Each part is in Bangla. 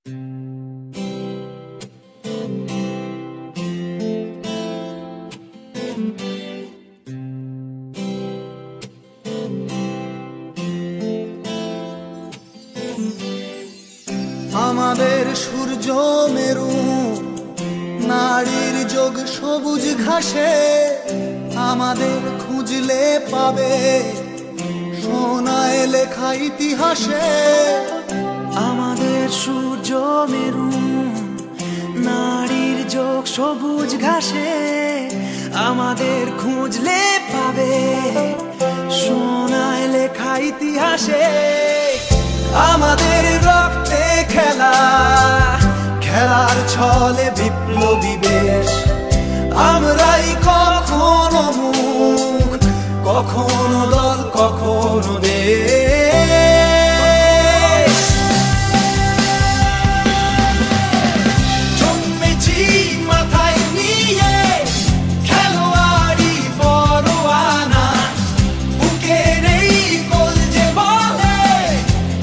আমাদের সূর্য মেরু নারীর যোগ সবুজ ঘাসে আমাদের খুঁজলে পাবে সোনায় লেখা ইতিহাসে। আমাদের সূর্য মেরু নারীর যোগ সবুজ ঘাসে আমাদের খুঁজলে পাবে সোনায় লেখা ইতিহাসে। আমাদের রক্তে খেলা খেলার ছলে বিপ্লবী বেশ আমরাই কখনো মুখ কখনো দল কখনো দেশ। জন্মেছি মাথায় নিয়ে খেলোয়াড়ি পরোয়ানা বুকের এই কলজে বলে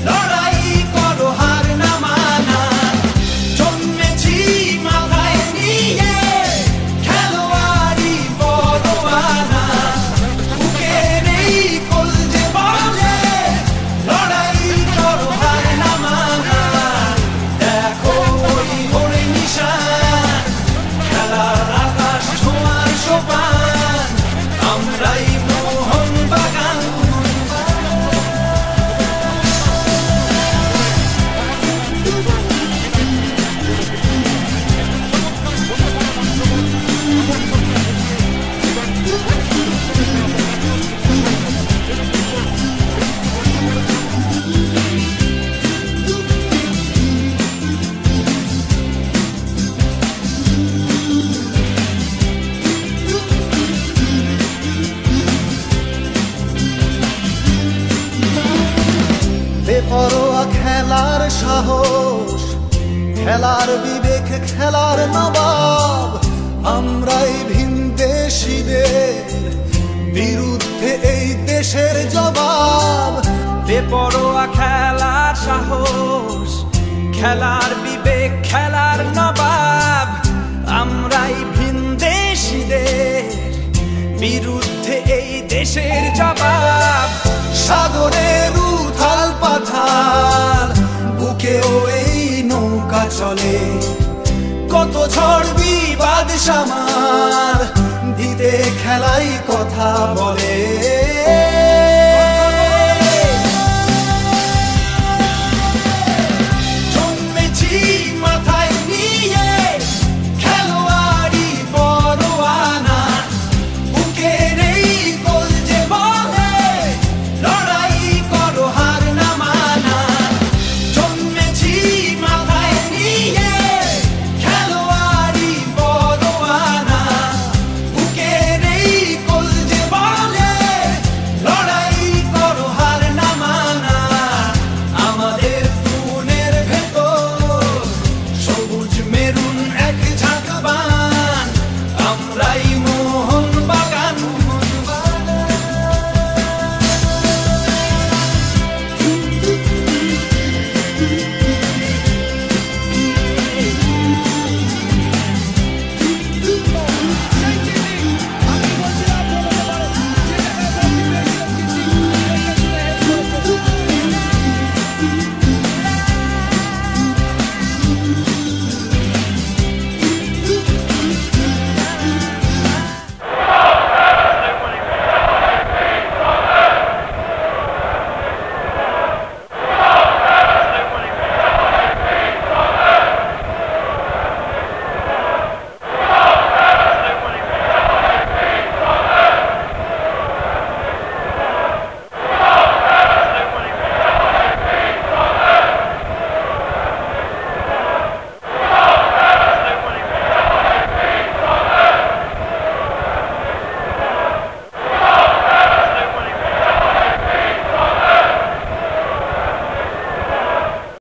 লড়াই করো হার না মানা। জন্মেছি মাথায় নিয়ে খেলোয়াড়ি পরোয়ানা বুকের এই কলজে বলে লড়াই করো হার না মানা। দেখো ওই ওরে নিশান খেলার আকাশ ছোঁয়ার সোপান আমরাই মোহন বাগান। বেপরোয়া খেলার সাহস খেলার বিবেক খেলার নবাব আমরাই ভিনদেশীদের বিরুদ্ধে এই দেশের জবাব। বেপরোয়া খেলার সাহস খেলার বিবেক খেলার নবাব আমরাই ভিনদেশীদের বিরুদ্ধে এই দেশের জবাব। সাগরের উথাল পাথাল বুকেও এই নৌকা চলে কত ঝড় বিবাদ সামাল দিতে খেলাই কথা বলে।